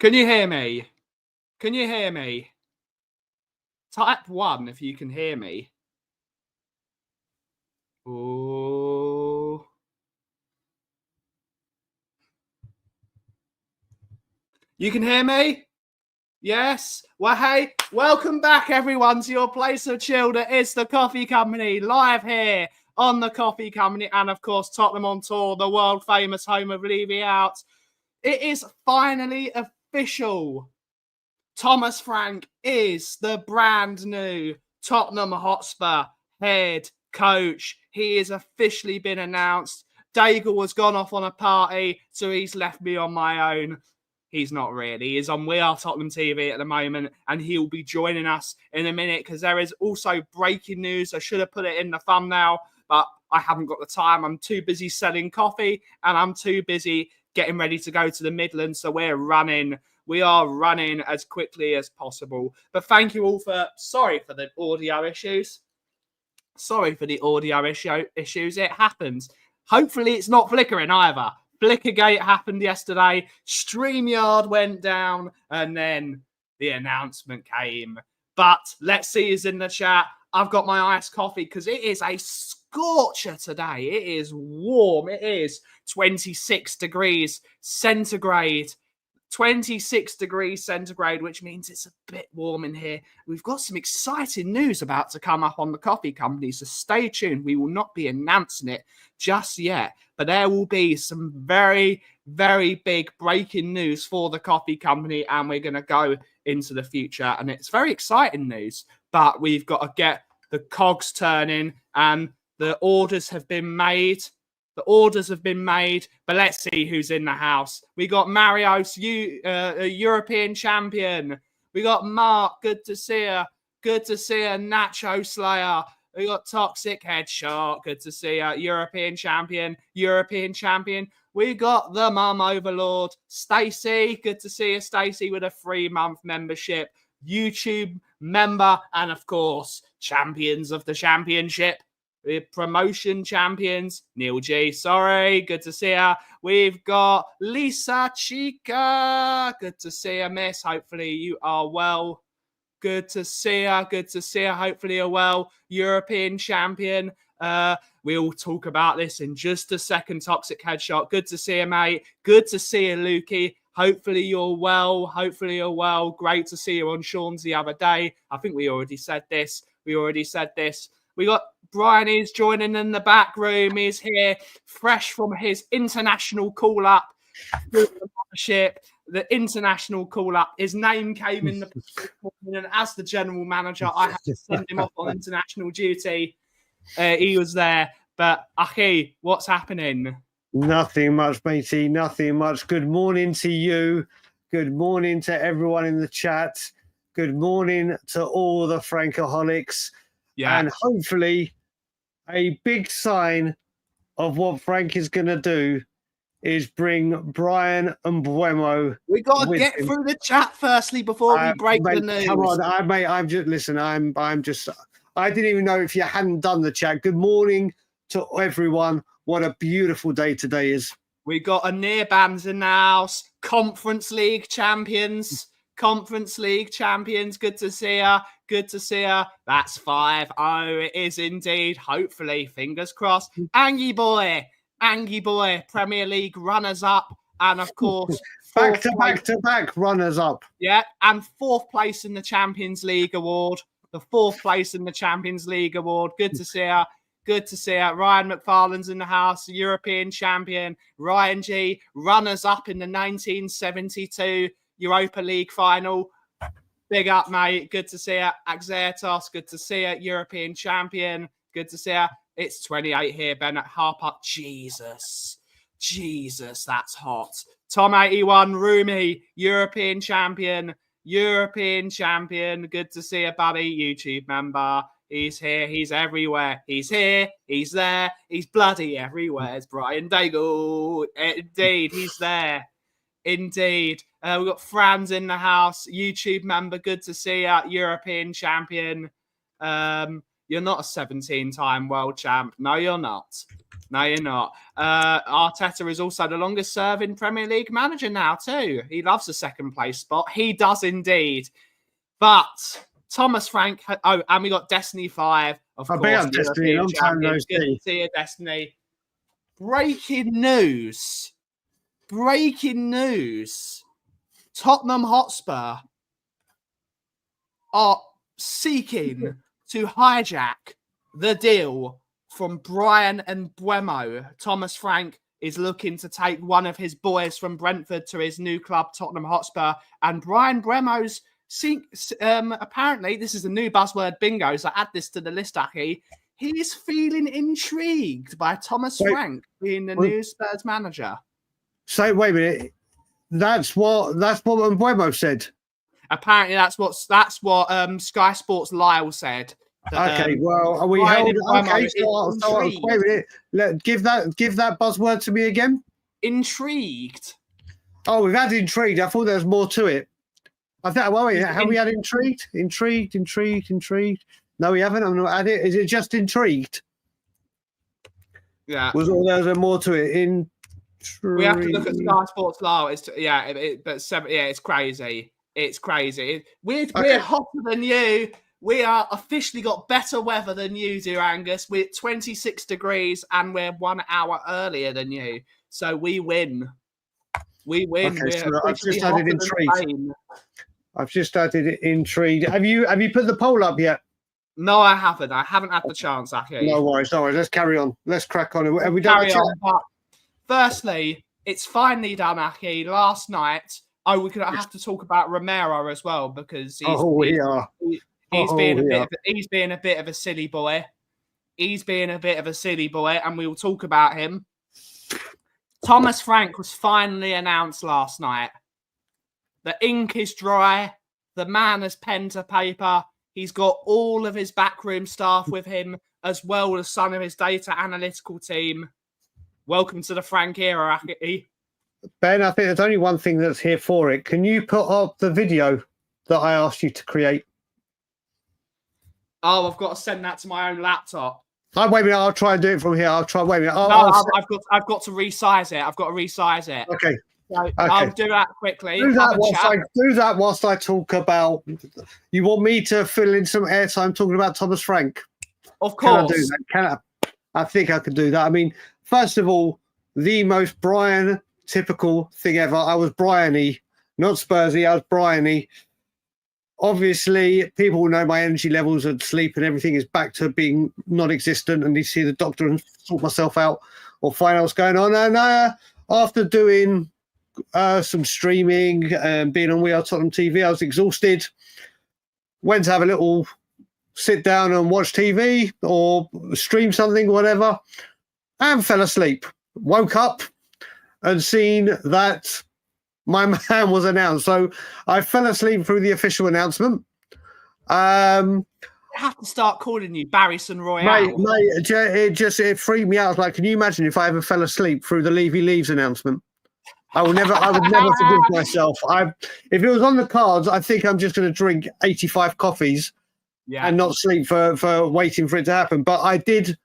Can you hear me? Can you hear me? Type 1 if you can hear me. Oh. You can hear me? Yes? Well, hey, welcome back, everyone, to your place of chill that is the Kauffie Company, live here on the Kauffie Company and, of course, Tottenham on Tour, the world-famous home of Levy Out. It is finally official. Thomas Frank is the brand new Tottenham Hotspur head coach. He has officially been announced. Daigle has gone off on a party, so he's left me on my own. He's not really. He's on We Are Tottenham TV at the moment, and he'll be joining us in a minute because there is also breaking news. I should have put it in the thumbnail, but I haven't got the time. I'm too busy selling coffee, and I'm too busy getting ready to go to the Midlands, so we're running. We are running as quickly as possible. But thank you all for... Sorry for the audio issues. Sorry for the audio issues. It happens. Hopefully it's not flickering either. Flickergate happened yesterday. StreamYard went down. And then the announcement came. But let's see who's in the chat. I've got my iced coffee because it is a scorcher today. It is warm. It is 26 degrees centigrade. 26 degrees centigrade, which means it's a bit warm in here. We've got some exciting news about to come up on the Kauffie Company, so stay tuned. We will not be announcing it just yet, but there will be some very, very big breaking news for the Kauffie Company, and we're going to go into the future, and it's very exciting news, but we've got to get the cogs turning, and the orders have been made. The orders have been made, but let's see who's in the house. We got Marios, a European champion. We got Mark, good to see you. Good to see you, Nacho Slayer. We got Toxic Headshot, good to see you. European champion, European champion. We got the Mum Overlord, Stacey. Good to see you, Stacey, with a 3-month membership. YouTube member, and of course, champions of the championship. We're promotion champions. Neil G, sorry. Good to see her. We've got Lisa Chica. Good to see her, miss. Hopefully you are well. Good to see her. Good to see her. Hopefully you're well. European champion. We'll talk about this in just a second. Toxic Headshot. Good to see you, mate. Good to see you, Lukey. Hopefully you're well. Hopefully you're well. Great to see you on Sean's the other day. I think we already said this. We got Brian is joining in the back room. He's here, fresh from his international call-up. The international call-up. His name came in the and as the general manager, I had to send him off on international duty. He was there. But, Aki, what's happening? Nothing much, matey. Nothing much. Good morning to you. Good morning to everyone in the chat. Good morning to all the Frankaholics. Yeah. And hopefully a big sign of what Frank is going to do is bring Brian and Buemo. We got to get through the chat firstly before we break the news. Come on, I'm just, listen, I'm just, I didn't even know if you hadn't done the chat. Good morning to everyone. What a beautiful day today is. We got a near bands in the house. Conference League champions. Conference League champions. Good to see her. Good to see her. That's 5. Oh, it is indeed. Hopefully, fingers crossed. Angie Boy, Premier League runners-up. And, of course, back to back runners-up. Yeah, and 4th place in the Champions League award. The 4th place in the Champions League award. Good to see her. Good to see her. Ryan McFarlane's in the house, European champion. Ryan G, runners-up in the 1972 Europa League final. Big up, mate. Good to see her. Axertos, good to see her. European champion. Good to see her. It's 28 here, Bennett Harper. Jesus, that's hot. Tom 81, Rumi, European champion. Good to see you, buddy. YouTube member. He's here. He's everywhere. He's here. He's there. He's bloody everywhere. It's Brian Daigle. Indeed, he's there. Indeed. We've got Franz in the house. YouTube member. Good to see you. European champion. You're not a 17-time world champ. No, you're not. No, you're not. Arteta is also the longest-serving Premier League manager now, too. He loves the second-place spot. He does indeed. But Thomas Frank... Oh, and we got Destiny 5, of course. I Destiny. Long time no see. Good to see you, Destiny. Breaking news. Tottenham Hotspur are seeking to hijack the deal from Brian and Mbeumo. Thomas Frank is looking to take one of his boys from Brentford to his new club, Tottenham Hotspur. And Brian Mbeumo's apparently, this is a new buzzword bingo, so add this to the list, Aki. He's feeling intrigued by Thomas Frank being the new Spurs manager. So wait a minute. That's what Mbeumo said. Apparently, that's what Sky Sports Lyle said. Okay, well, are we held? Okay, so wait a minute. Give that buzzword to me again. Intrigued. Oh, we've had intrigued. I thought there was more to it. I thought, have we had intrigued? Intrigued. No, we haven't. I'm not at it. Is it just intrigued? Yeah. Was more to it? We have to look at Sky Sports Lyle. It's crazy. It's crazy. We're hotter than you. We are officially got better weather than you do, Angus. We're 26 degrees and we're 1 hour earlier than you. So we win. We win. Okay, so I've just added intrigued. Have you put the poll up yet? No, I haven't. I haven't had the chance, Aki. No worries. Let's carry on. Let's crack on. Have we done it? Firstly, it's finally done, Aki. Last night, we could have to talk about Romero as well because he's being a bit of a silly boy. And we will talk about him. Thomas Frank was finally announced last night. The ink is dry. The man has pen to paper. He's got all of his backroom staff with him, as well as some of his data analytical team. Welcome to the Frank era, Aki. Ben, I think there's only one thing that's here for it. Can you put up the video that I asked you to create? Oh, I've got to send that to my own laptop. Wait a minute. I'll try and do it from here. I've got to resize it. Okay. So I'll do that quickly. Do that whilst I talk about. You want me to fill in some airtime talking about Thomas Frank? Of course. Can I do that? I think I can do that. I mean, first of all, the most Brian typical thing ever. I was Brian-y, not Spursy. I was Brian-y. Obviously, people know my energy levels and sleep and everything is back to being non-existent. And you see the doctor and sort myself out or find out what's going on. And after doing some streaming and being on We Are Tottenham TV, I was exhausted. Went to have a little sit down and watch TV or stream something, whatever, and fell asleep. Woke up and seen that my man was announced. So I fell asleep through the official announcement. I have to start calling you Barryson Royale. Mate, it freaked me out. I was like, can you imagine if I ever fell asleep through the Levy Leaves announcement? I would never forgive myself. If it was on the cards, I think I'm just going to drink 85 coffees and not sleep for waiting for it to happen. But I did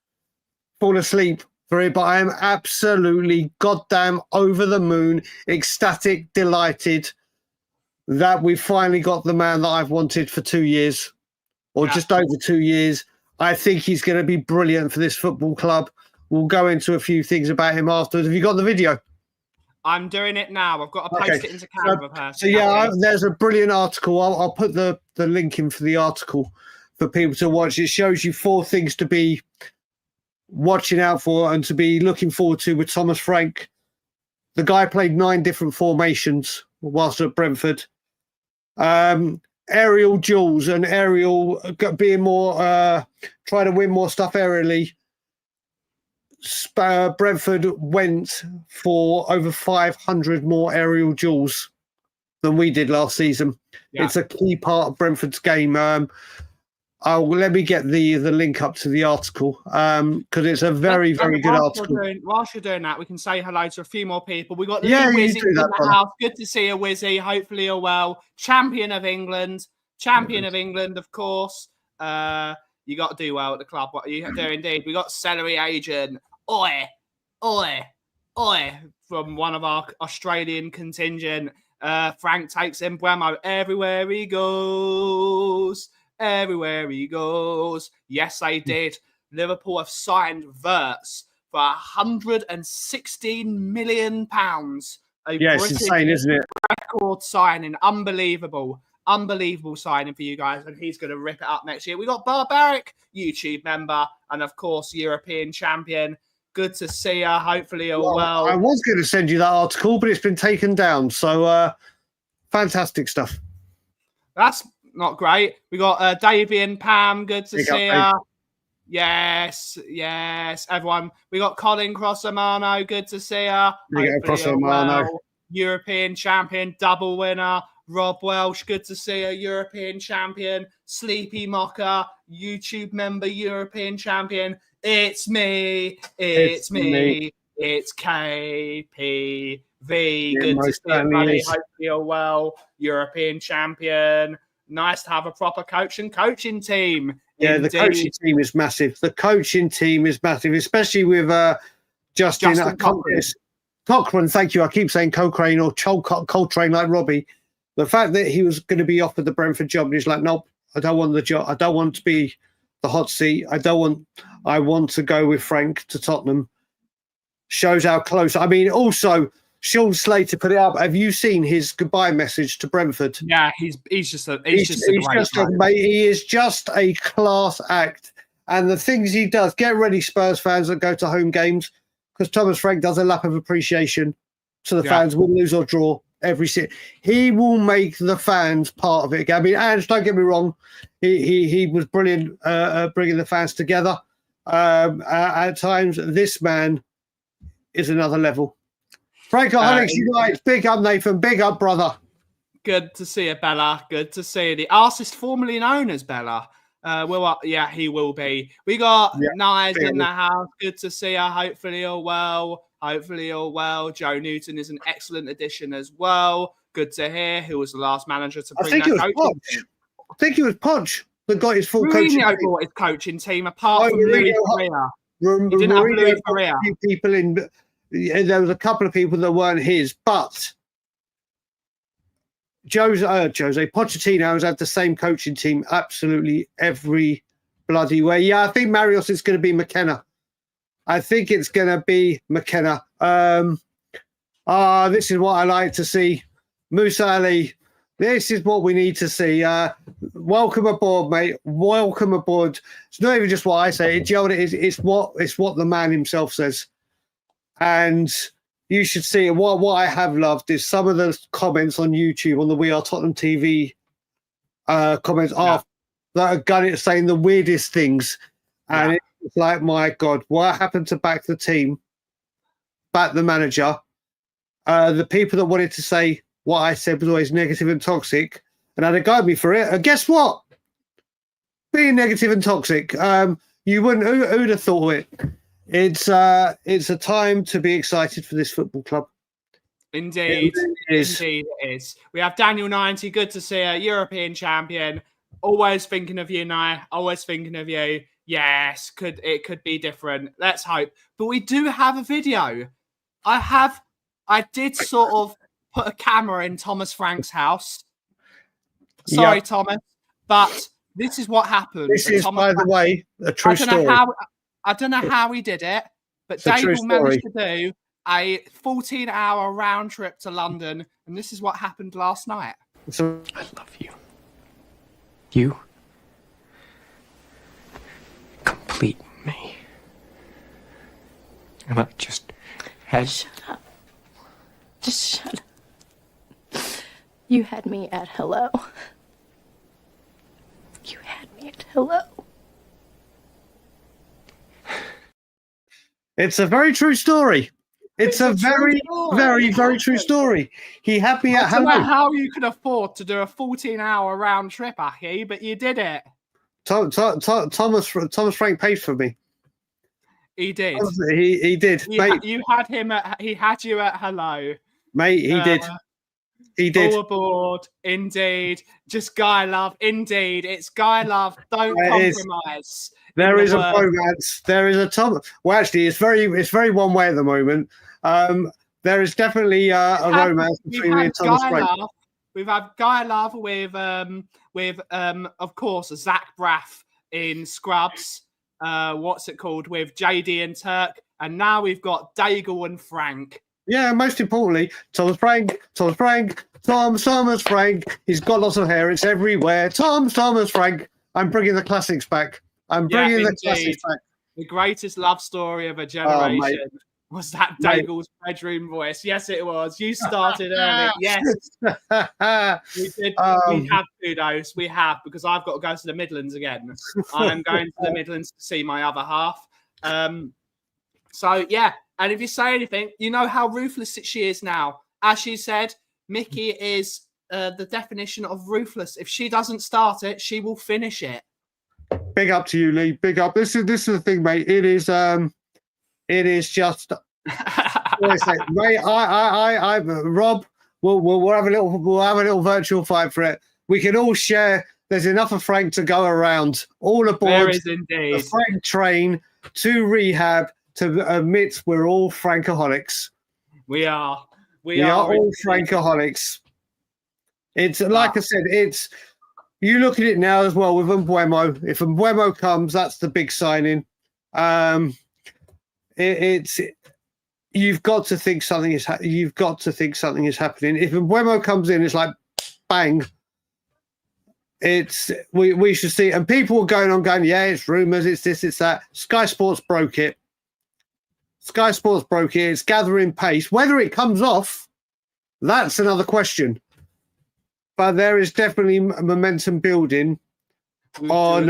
fall asleep for it. But I am absolutely goddamn over the moon, ecstatic, delighted that we finally got the man that I've wanted for 2 years or just over 2 years. I think he's going to be brilliant for this football club. We'll go into a few things about him afterwards. Have you got the video? I'm doing it now. I've got to post it into Canva. There's a brilliant article. I'll put the link in for the article for people to watch. It shows you 4 things to be watching out for and to be looking forward to with Thomas Frank. The guy played 9 different formations whilst at Brentford. Aerial duels and aerial being more trying to win more stuff aerially. Brentford went for over 500 more aerial duels than we did last season. It's a key part of Brentford's game. Let me get the link up to the article because it's a very, very good article. Whilst you're doing that, we can say hello to a few more people. We got the Wizzy in the house. Good to see you, Wizzy. Hopefully you're well. Champion of England, of course. You got to do well at the club. What you do indeed. We got celery agent. Oi, oi, oi, from one of our Australian contingent. Frank takes in Bremo everywhere he goes. Everywhere he goes. Yes, they did. Liverpool have signed Wirtz for £116 million. It's insane, isn't it? Record signing. Unbelievable signing for you guys, and he's going to rip it up next year. We got Barbaric, YouTube member, and of course European champion. Good to see her. Hopefully you're well. I was going to send you that article, but it's been taken down. So fantastic stuff. That's not great. We got Davey and Pam. Good to see her. Yes. Everyone. We got Colin Crossamano. Good to see her. Well. European champion, double winner. Rob Welsh, good to see her. European champion. Sleepy Mocker, YouTube member, European champion. It's me. It's KPV. Good to see you, buddy. Hope you're well. European champion. Nice to have a proper coaching team. Yeah, indeed. The coaching team is massive. Especially with Justin Cochrane. Thank you. I keep saying Cochrane or Coltrane like Robbie. The fact that he was going to be offered the Brentford job and he's like, nope, I don't want the job. I don't want to be the hot seat. I want to go with Frank to Tottenham. Shows how close. I mean, also, Sean Slater put it up. Have you seen his goodbye message to Brentford? Yeah, he is just a class act. And the things he does, get ready, Spurs fans that go to home games, because Thomas Frank does a lap of appreciation to the fans, win, lose or draw every sit. He will make the fans part of it. I mean, and don't get me wrong, he was brilliant bringing the fans together. At times, this man is another level. Frankaholics United, big up Nathan, big up brother. Good to see you, Bella. Good to see you. The artist formerly known as Bella. He will be. We got Nice in the house. Good to see her. Hopefully you're well. Joe Newton is an excellent addition as well. Good to hear. Who was the last manager to bring that coaching team? I think it was Podge that got his full coaching team. Mourinho brought his coaching team apart from Louis Correa. He didn't have Louis Correa. There was a couple of people that weren't his, but Jose Pochettino has had the same coaching team absolutely every bloody way. Yeah, I think Marios is going to be McKenna. This is what I like to see. Musa Ali, this is what we need to see. Welcome aboard, mate. Welcome aboard. It's not even just what I say. Do you know what it is? It's what the man himself says. And you should see it. What I have loved is some of the comments on YouTube on the We Are Tottenham TV comments that are gunning saying the weirdest things. And it's like, my God, what happened to back the team, back the manager? The people that wanted to say what I said was always negative and toxic and had to guide me for it. And guess what? Being negative and toxic, you wouldn't. Who'd have thought it? It's a time to be excited for this football club. Indeed, it is. We have Daniel 90. Good to see you, European champion. Always thinking of you, Nye. Always thinking of you. Yes, it could be different. Let's hope. But we do have a video. I did sort of put a camera in Thomas Frank's house. Sorry, Thomas, but this is what happened. This is, by the way, a true story. I don't know how he did it, but Dave managed to do a 14-hour round trip to London, and this is what happened last night. I love you. You complete me. And I just had... Shut up. Just shut up. You had me at hello. You had me at hello. It's a very true story. It's a very, very, very true story. He had me at hello. I don't know how you could afford to do a 14-hour round trip, Aki, but you did it. Thomas Frank paid for me. He did. He did. He had you at hello. Mate, he did. He did. All aboard, indeed. Just guy love, indeed. It's guy love. Don't There compromise. There is a romance. There is a Tom. Well, actually, it's very one way at the moment. There is definitely a romance between me and Thomas Frank. We've had guy love with of course Zach Braff in Scrubs. What's it called with JD and Turk, and now we've got Daigle and Frank. Yeah, most importantly, Thomas Frank. Thomas Frank. He's got lots of hair. It's everywhere. Thomas Frank. I'm bringing the classics back. I'm bringing the classics back. The greatest love story of a generation was that Daigle's bedroom voice. Yes, it was. You started early. Yes. We did. We have kudos. We have, because I've got to go to the Midlands again. I'm going to the Midlands to see my other half. So, yeah. And if you say anything, you know how ruthless she is now. As she said, Mickey is the definition of ruthless. If she doesn't start it, she will finish it. Big up to you, Lee. Big up. This is the thing, mate. It is just. Mate, Rob. We'll have a little virtual fight for it. We can all share. There's enough of Frank to go around. All aboard. There is indeed. The Frank train to rehab. To admit we're all Frankaholics. We are. We are all Frankaholics. It's like I said, it's you look at it now as well with Mbeumo. If Mbeumo comes, that's the big signing. It's you've got to think something is happening. If Mbeumo comes in, it's like bang. It's we should see, and people are going, yeah, it's rumours, it's this, it's that. Sky Sports broke it. It's gathering pace. Whether it comes off, that's another question. But there is definitely momentum building on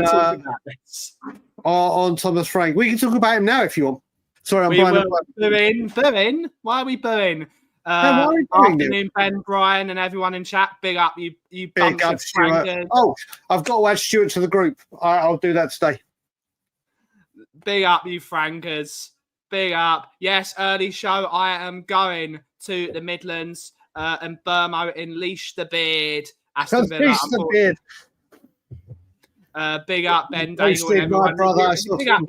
Thomas Frank. We can talk about him now if you want. Sorry, I'm booing. Why are we booing? Afternoon, Ben, Brian, and everyone in chat. Big up, you big up, Stuart. Oh, I've got to add Stuart to the group. I'll do that today. Big up, you Frankers. Big up. Yes, early show. I am going to the Midlands and Burmo in Leash the Beard. Aston Villa. Beard. Big up, Ben Daigle and everyone.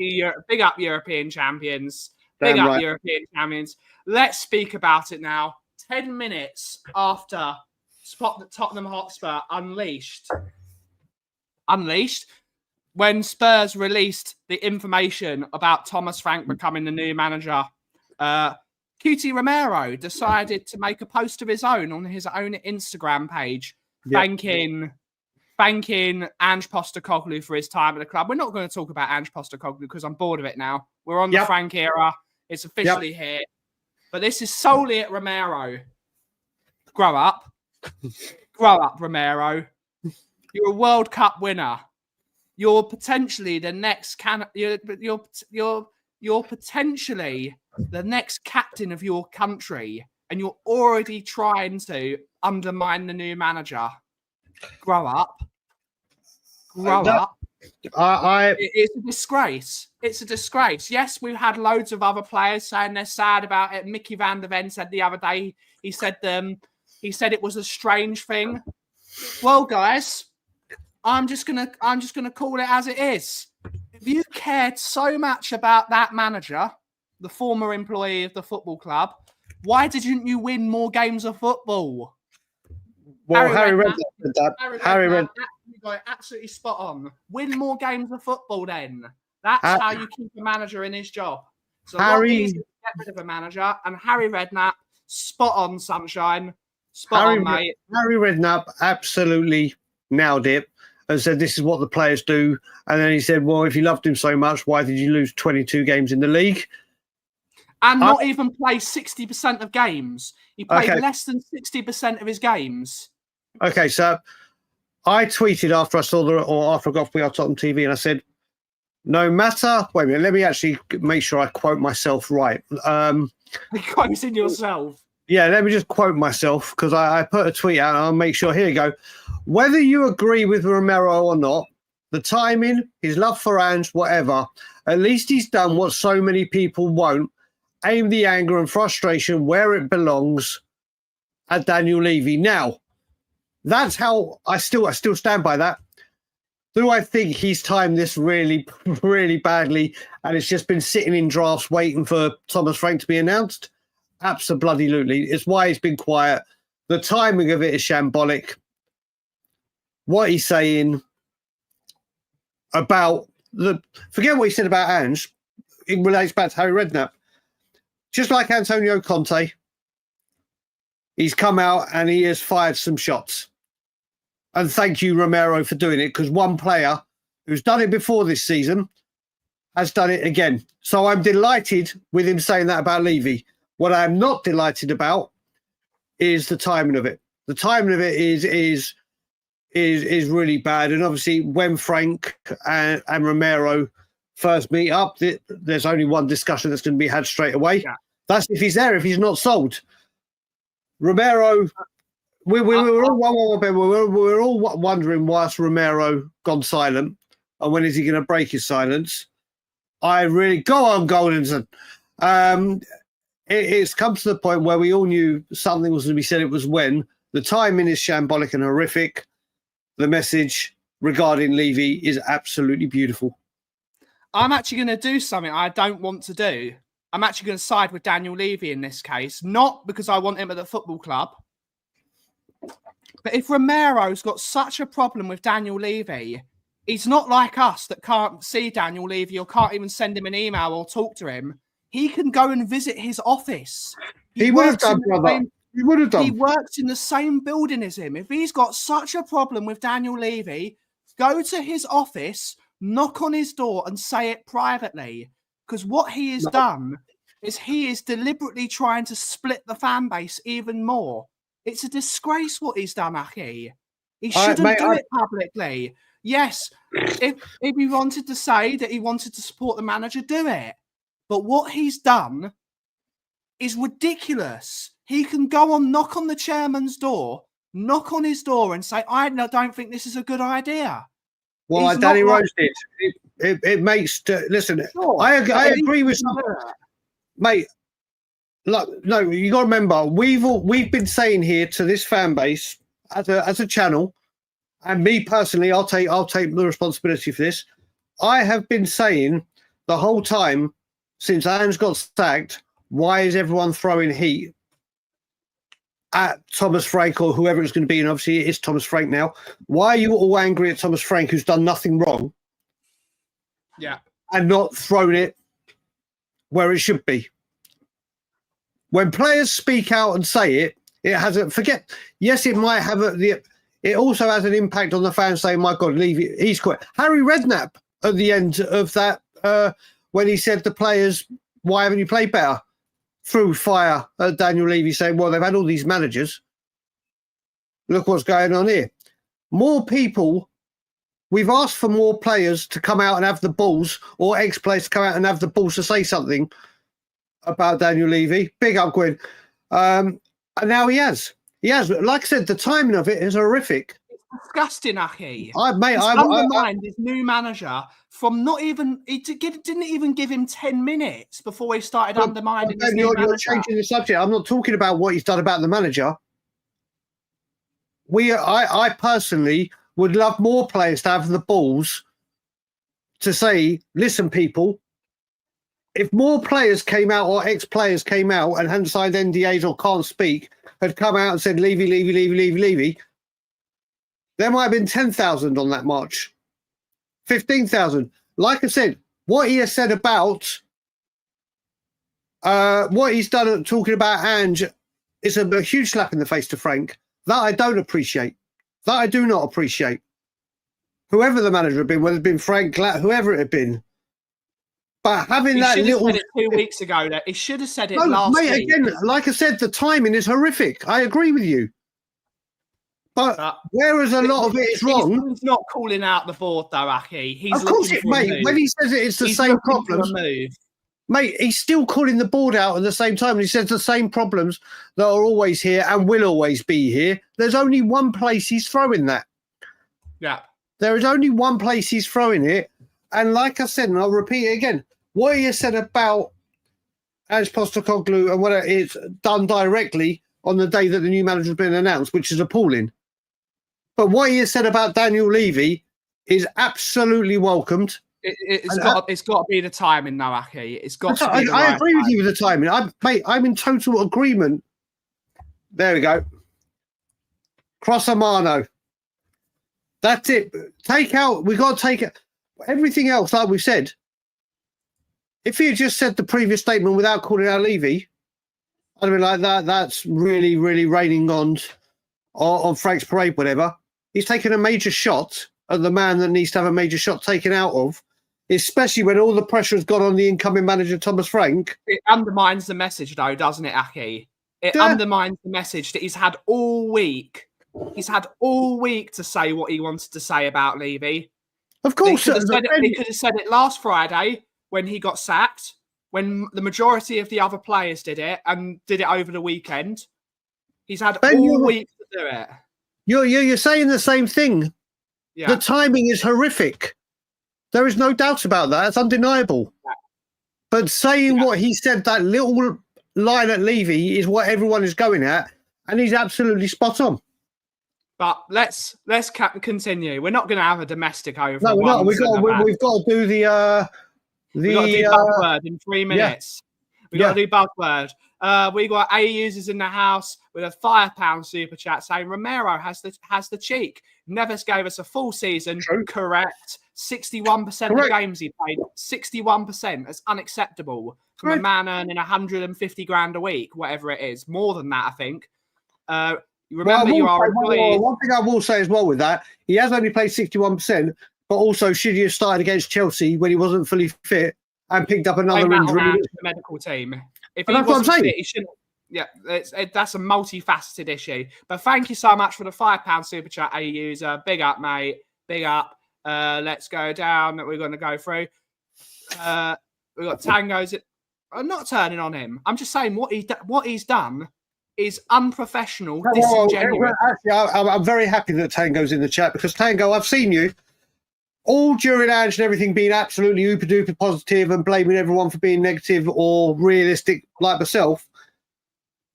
Big up European champions. European champions. Let's speak about it now. 10 minutes after Tottenham Hotspur unleashed. When Spurs released the information about Thomas Frank becoming the new manager, QT Romero decided to make a post of his own on his own Instagram page, thanking Ange Postecoglou for his time at the club. We're not going to talk about Ange Postecoglou because I'm bored of it now. We're on the Frank era. It's officially here. But this is solely at Romero. Grow up. Grow up, Romero. You're a World Cup winner. You're potentially the next you're potentially the next captain of your country, and you're already trying to undermine the new manager. Grow up. Grow up. It's a disgrace. It's a disgrace. Yes, we've had loads of other players saying they're sad about it. Mickey van der Ven said the other day, he said it was a strange thing. Well, guys, I'm just gonna call it as it is. If you cared so much about that manager, the former employee of the football club, why didn't you win more games of football? Well, Harry Redknapp said that. Harry Redknapp got it absolutely spot on. Win more games of football, then. That's how you keep a manager in his job. So Harry get rid of a manager, and Harry Redknapp, spot on, sunshine. Spot on, mate. Harry Redknapp absolutely nailed it and said this is what the players do. And then he said, well, if you loved him so much, why did you lose 22 games in the league? And not even play 60% of games. He played less than 60% of his games. Okay, so I tweeted after I got off Tottenham TV, and I said, no matter. Wait a minute, let me actually make sure I quote myself right. You're quoting yourself. Yeah, let me just quote myself because I put a tweet out and I'll make sure. Here you go. Whether you agree with Romero or not, the timing, his love for Ange, whatever, at least he's done what so many people won't. Aim the anger and frustration where it belongs at Daniel Levy. Now, that's how I still stand by that. Do I think he's timed this really, really badly and it's just been sitting in drafts waiting for Thomas Frank to be announced? Absolutely. It's why he's been quiet. The timing of it is shambolic. What he's saying about forget what he said about Ange. It relates back to Harry Redknapp. Just like Antonio Conte, he's come out and he has fired some shots. And thank you, Romero, for doing it, because one player who's done it before this season has done it again. So I'm delighted with him saying that about Levy. What I'm not delighted about is the timing of it. The timing of it is really bad. And obviously, when Frank and Romero first meet up, there's only one discussion that's going to be had straight away. Yeah. That's if he's there. If he's not sold, Romero. We're all wondering why's Romero gone silent, and when is he going to break his silence? I really go on, Goldenson. It's come to the point where we all knew something was going to be said. It was when the timing is shambolic and horrific. The message regarding Levy is absolutely beautiful. I'm actually going to do something I don't want to do. I'm actually going to side with Daniel Levy in this case, not because I want him at the football club. But if Romero's got such a problem with Daniel Levy, he's not like us that can't see Daniel Levy or can't even send him an email or talk to him. He can go and visit his office. He would have done, brother. He would have done. He works in the same building as him. If he's got such a problem with Daniel Levy, go to his office, knock on his door and say it privately. Because what he has done is he is deliberately trying to split the fan base even more. It's a disgrace what he's done, Aki. He shouldn't do it publicly. Yes, if he wanted to say that he wanted to support the manager, do it. But what he's done is ridiculous. He can go on, knock on the chairman's door, knock on his door and say, I don't think this is a good idea. Well, like Danny Rose did. It makes... listen, sure. I agree with you. Mate, look, no, you got to remember, we've been saying here to this fan base as a channel, and me personally, I'll take the responsibility for this. I have been saying the whole time since Ange got sacked, why is everyone throwing heat at Thomas Frank or whoever it's going to be? And obviously it is Thomas Frank now. Why are you all angry at Thomas Frank, who's done nothing wrong? Yeah. And not thrown it where it should be? When players speak out and say it, it has a yes, it might have it also has an impact on the fans saying, my God, he's quit. Harry Redknapp at the end of that, when he said to players, why haven't you played better? Threw fire at Daniel Levy saying, well, they've had all these managers. Look what's going on here. More people, we've asked for more players to come out and have the balls, or ex-players to come out and have the balls to say something about Daniel Levy. Big up, Gwyn. And now he has. He has. Like I said, the timing of it is horrific. It's disgusting, Aki. I undermined his new manager from not even... He didn't even give him 10 minutes before he started undermining his new manager. You're changing the subject. I'm not talking about what he's done about the manager. I personally would love more players to have the balls to say, listen, people, if more players came out or ex-players came out and hadn't signed NDAs or can't speak, had come out and said, Levy, there might have been 10,000 on that march, 15,000. Like I said, what he has said about what he's done talking about Ange is a huge slap in the face to Frank. That I don't appreciate. That I do not appreciate. Whoever the manager had been, whether it's been Frank, whoever it had been. But having that little... He should have said it 2 weeks ago. He should have said it last week. Again, like I said, the timing is horrific. I agree with you. But whereas a lot of it is wrong... He's not calling out the board, though, Aki. Of course, mate. When he says it's the same problems... Mate, he's still calling the board out at the same time. He says the same problems that are always here and will always be here. There's only one place he's throwing that. Yeah. There is only one place he's throwing it. And like I said, and I'll repeat it again, what he has said about Ange Postecoglou and what it's done directly on the day that the new manager's been announced, which is appalling. But what he has said about Daniel Levy is absolutely welcomed. It's got to be the timing, though, Aki. It's got to be the I right agree with time. you with the timing. I'm in total agreement. There we go. Cross a mano. That's it. Take out. We got to take it. Everything else, like we said. If he had just said the previous statement without calling out Levy, I'd have been like that. That's really, really raining on Frank's parade, whatever. He's taken a major shot at the man that needs to have a major shot taken out of, especially when all the pressure has gone on the incoming manager, Thomas Frank. It undermines the message, though, doesn't it, Aki? It undermines the message that he's had all week. He's had all week to say what he wanted to say about Levy. Of course. He could have said it last Friday when he got sacked, when the majority of the other players did it and did it over the weekend. He's had all week to do it. You're saying the same thing. Yeah. The timing is horrific. There is no doubt about that. It's undeniable. Yeah. But saying what he said, that little line at Levy, is what everyone is going at, and he's absolutely spot on. But let's continue. We're not going to have a domestic over. No, we're not. We've got to do the we've got to do buzzword in 3 minutes. We've got to do buzzword. We got A users in the house with a £5 super chat saying Romero has the cheek. Neves gave us a full season. True. Correct. 61% of games he played. 61%. That's unacceptable from a man earning 150 grand a week, whatever it is. More than that, I think. Remember, you are one thing I will say as well with that, he has only played 61%, but also should he have started against Chelsea when he wasn't fully fit and picked up another injury? The medical team. If he wasn't fit, he shouldn't. Yeah, that's a multifaceted issue. But thank you so much for the £5 super chat, A user. Big up, mate. Big up. Let's go down. That we're going to go through. We've got Tango's. I'm not turning on him. I'm just saying what he's done is unprofessional, disingenuous. Actually, I'm very happy that Tango's in the chat because Tango, I've seen you all during Ange and everything being absolutely ooper-duper positive and blaming everyone for being negative or realistic like myself.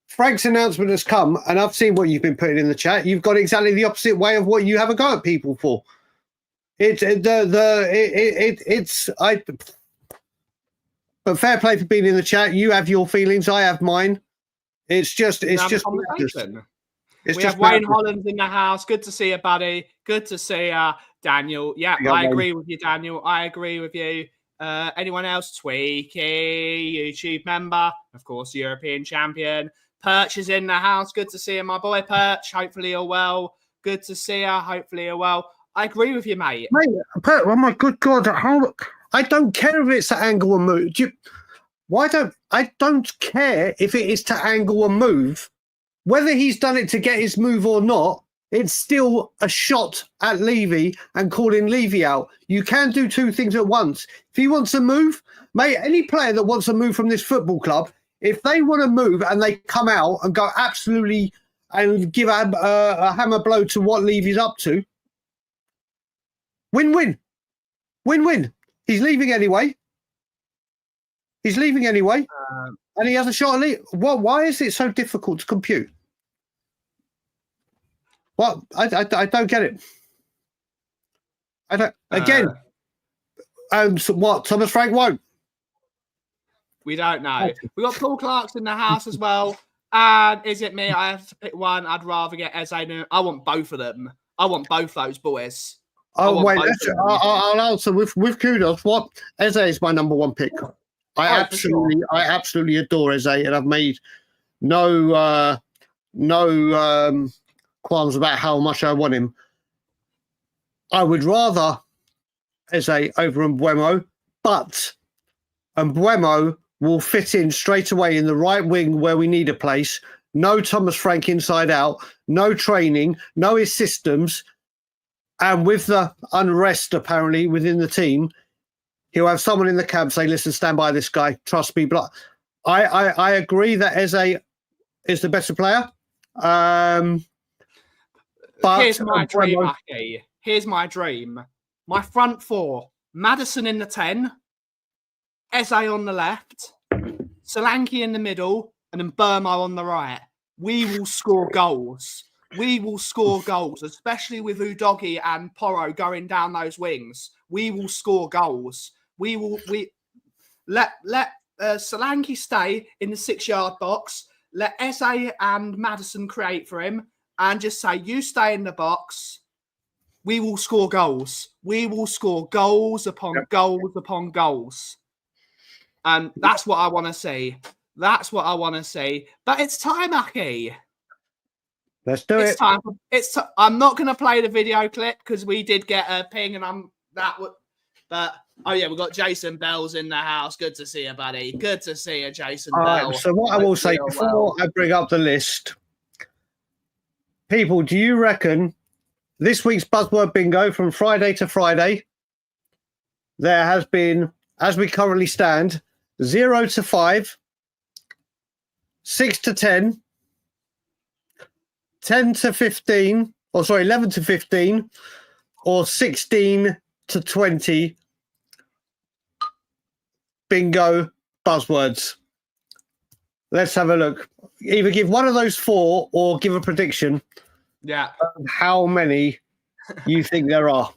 Frank's announcement has come, and I've seen what you've been putting in the chat. You've got exactly the opposite way of what you have a go at people for. But fair play for being in the chat. You have your feelings, I have mine. It's just we have Wayne Holland in the house. Good to see you, buddy. Good to see you, Daniel. Yeah, I agree with you, Daniel. I agree with you. Anyone else? Tweaky, YouTube member, of course, European champion. Perch is in the house. Good to see you, my boy Perch. Hopefully you're well. Good to see you. Hopefully you're well. I agree with you, mate. Perch, oh my good God, I don't care if it's to angle and move. I don't care if it is to angle and move. Whether he's done it to get his move or not, it's still a shot at Levy and calling Levy out. You can do two things at once. If he wants to move, mate, any player that wants to move from this football club, if they want to move and they come out and go absolutely and give a hammer blow to what Levy's up to, win-win. Win-win. He's leaving anyway. And he has a shot at leave. Why is it so difficult to compute? What? I don't get it. I don't. Again, and what? Thomas Frank won't. We don't know. We got Paul Clark's in the house as well. And is it me? I have to pick one. I'd rather get Eze. I want both of them. I want both those boys. Oh wait, I'll answer with kudos. What? Eze is my number one pick. I absolutely adore Eze, and I've made no qualms about how much I want him. I would rather Eze over Mbeumo, but Mbeumo will fit in straight away in the right wing where we need a place. No Thomas Frank inside out, no training, no his systems, and with the unrest apparently within the team, he'll have someone in the camp say, listen, stand by this guy. Trust me. But I agree that Eze is the better player. But here's my dream, Aki. Here's my dream. My front four, Maddison in the 10, Eze on the left, Solanke in the middle, and then Burmo on the right. we will score goals. We will score goals, especially with Udogie and Porro going down those wings. We will score goals. We let Solanke stay in the 6-yard box. Let SA and Madison create for him, and just say, you stay in the box. We will score goals. We will score goals upon goals upon goals. And that's what I want to see. That's what I want to see. But it's time, Aki. Let's do it's it. Time. I'm not going to play the video clip because we did get a ping, and But oh yeah, we've got Jason Bell's in the house. Good to see you, buddy. Good to see you, Jason Bell. So what I will say before I bring up the list, people, do you reckon this week's buzzword bingo from Friday to Friday, there has been, as we currently stand, 0 to 5, 6 to 10, 10 to 15, 11 to 15, or 16 to 20 bingo buzzwords? Let's have a look. Either give one of those 4 or give a prediction. Yeah. Of how many you think there are.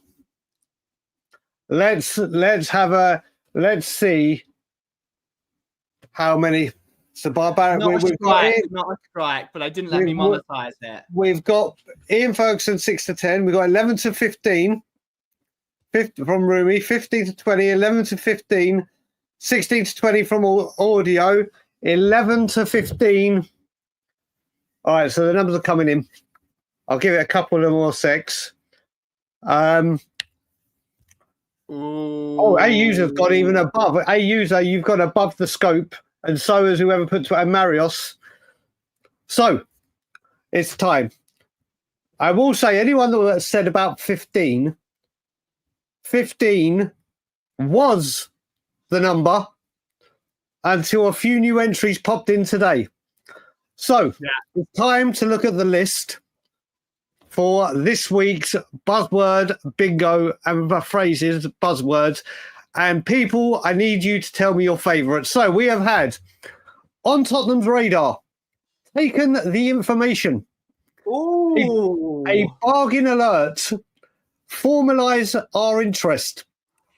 Let's see how many. So Barbaric, not a strike, but I didn't let me monetize it. We've got Ian Ferguson 6 to 10. We've got 11 to 15. 50 from Rumi, 15 to 20, 11 to 15, 16 to 20 from audio, 11 to 15. All right, so the numbers are coming in. I'll give it a couple of more secs. AUs have got even above. AUs, you've got above the scope, and so has whoever puts and Marios. So it's time. I will say, anyone that said about 15 was the number until a few new entries popped in today. So it's time to look at the list for this week's buzzword bingo and phrases, buzzwords. And people, I need you to tell me your favourites. So we have had on Tottenham's radar, taken the information. Ooh. A bargain alert. Formalise our interest.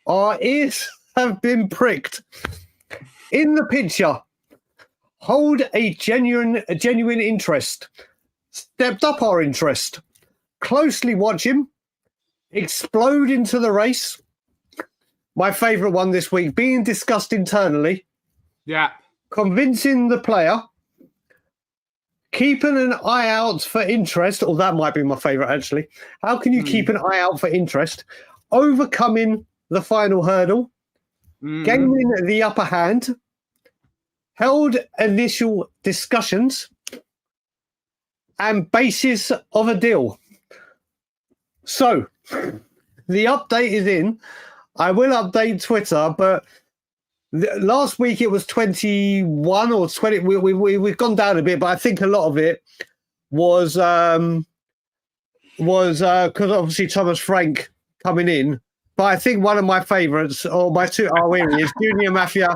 Our ears have been pricked. In the picture, hold a genuine interest. Stepped up our interest. Closely watch him. Explode into the race. My favourite one this week, being discussed internally. Yeah. Convincing the player. Keeping an eye out for interest. Oh, that might be my favourite, actually. How can you keep an eye out for interest? Overcoming the final hurdle. Gaining the upper hand. Held initial discussions. And basis of a deal. So, the update is in. I will update Twitter, but last week it was 21 or 20. We've gone down a bit, but I think a lot of it was because obviously Thomas Frank coming in. But I think one of my favourites, or my two, here he is, Junior Mafia.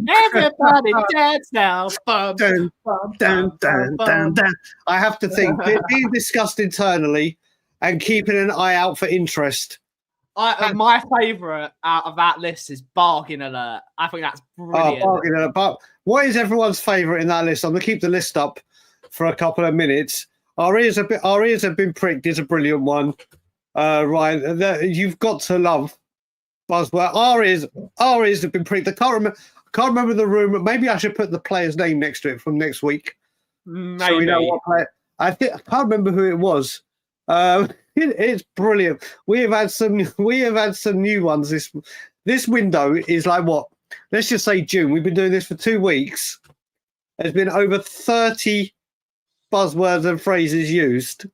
Everybody dance now. Dun, dun, dun, dun, dun. I have to think, being discussed internally and keeping an eye out for interest. My favourite out of that list is Bargain Alert. I think that's brilliant. Bargain Alert. But what is everyone's favourite in that list? I'm going to keep the list up for a couple of minutes. Our ears have been pricked is a brilliant one. Ryan, you've got to love buzzword. Our ears have been pricked. I can't remember the room. Maybe I should put the player's name next to it from next week. Maybe. So we know what player. I can't remember who it was. It's brilliant. We have had some new ones. This window is like what? Let's just say June. We've been doing this for 2 weeks. There's been over 30 buzzwords and phrases used.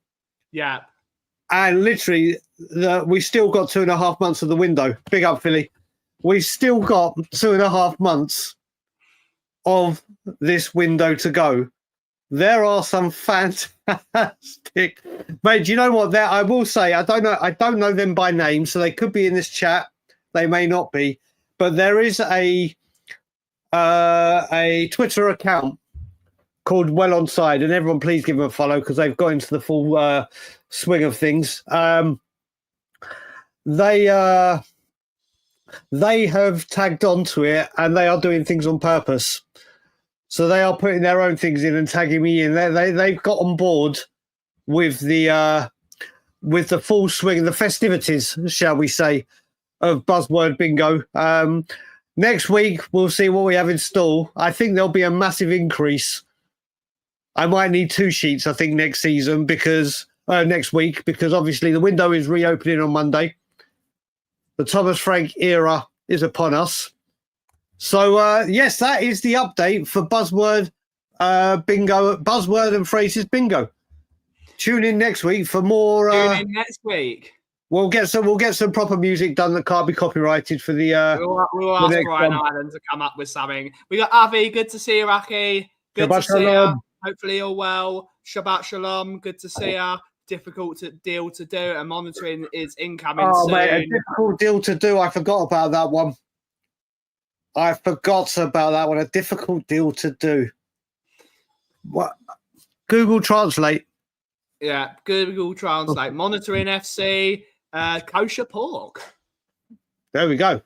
Yeah. And literally, we still got 2.5 months of the window. Big up, Philly. We still got 2.5 months of this window to go. There are some fantastic, mate. Do you know what? There, I will say, I don't know them by name, so they could be in this chat. They may not be, but there is a Twitter account called Well Onside, and everyone please give them a follow because they've got into the full swing of things. They have tagged onto it, and they are doing things on purpose. So they are putting their own things in and tagging me in. They've got on board with the full swing and the festivities, shall we say, of Buzzword Bingo. Next week, we'll see what we have in store. I think there'll be a massive increase. I might need 2 sheets, I think, next week, because obviously the window is reopening on Monday. The Thomas Frank era is upon us. So, yes, that is the update for Buzzword Bingo, Buzzword and Phrases Bingo. Tune in next week for more. Tune in next week. We'll get some proper music done that can't be copyrighted for the. We'll ask Brian Island to come up with something. We got Avi. Good to see you, Aki. Good to see you. Hopefully you're well. Shabbat shalom. Good to see you. Difficult deal to do, and monitoring is incoming soon. Mate, a difficult deal to do. I forgot about that one. A difficult deal to do. What? Google Translate. Yeah, Google Translate. Monitoring FC. Kosher pork. There we go.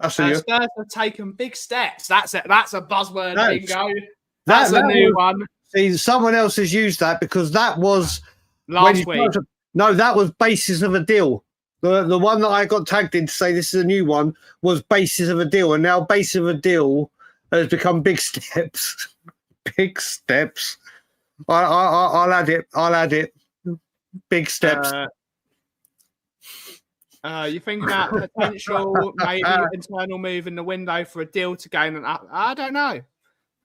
Spurs have taken big steps. That's it. That's a buzzword bingo. That's a new one. See, someone else has used that because that was last week. No, that was basis of a deal. The one that I got tagged in to say this is a new one was basis of a deal, and now basis of a deal has become big steps. Big steps. I'll add it. Big steps. You think about potential maybe internal move in the window for a deal to gain an up? I don't know.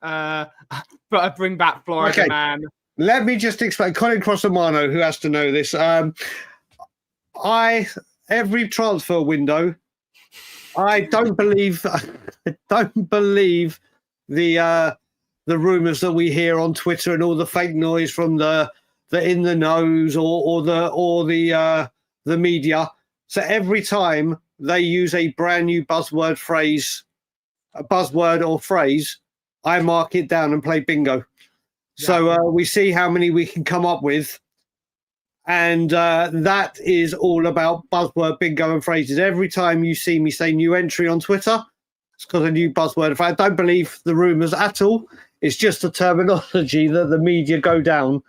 But I bring back Florida man. Let me just explain. Colin Crossamano, who has to know this. Every transfer window, I don't believe the rumours that we hear on Twitter and all the fake noise from the in the nose or the media. So every time they use a brand new buzzword or phrase, I mark it down and play bingo. Yeah. So we see how many we can come up with. And that is all about buzzword bingo and phrases. Every time you see me say new entry on Twitter, it's because a new buzzword. I don't believe the rumours at all. It's just a terminology that the media go down.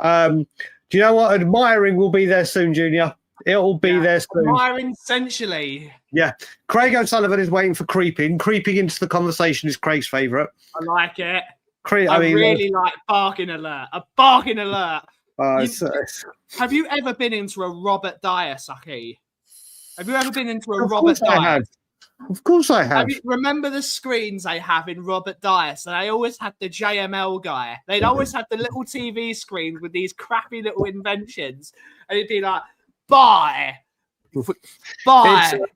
Do you know what? Admiring will be there soon, Junior. It'll be there soon. Admiring, essentially. Yeah. Craig O'Sullivan is waiting for creeping. Creeping into the conversation is Craig's favourite. I like it. I really like barking alert. A barking alert. Have you ever been into a Robert Dyer, Saki? Have you ever been into a Robert Dyer? Of course I have. Remember the screens they have in Robert Dyer? So they always had the JML guy. They'd always have the little TV screens with these crappy little inventions. And it'd be like, buy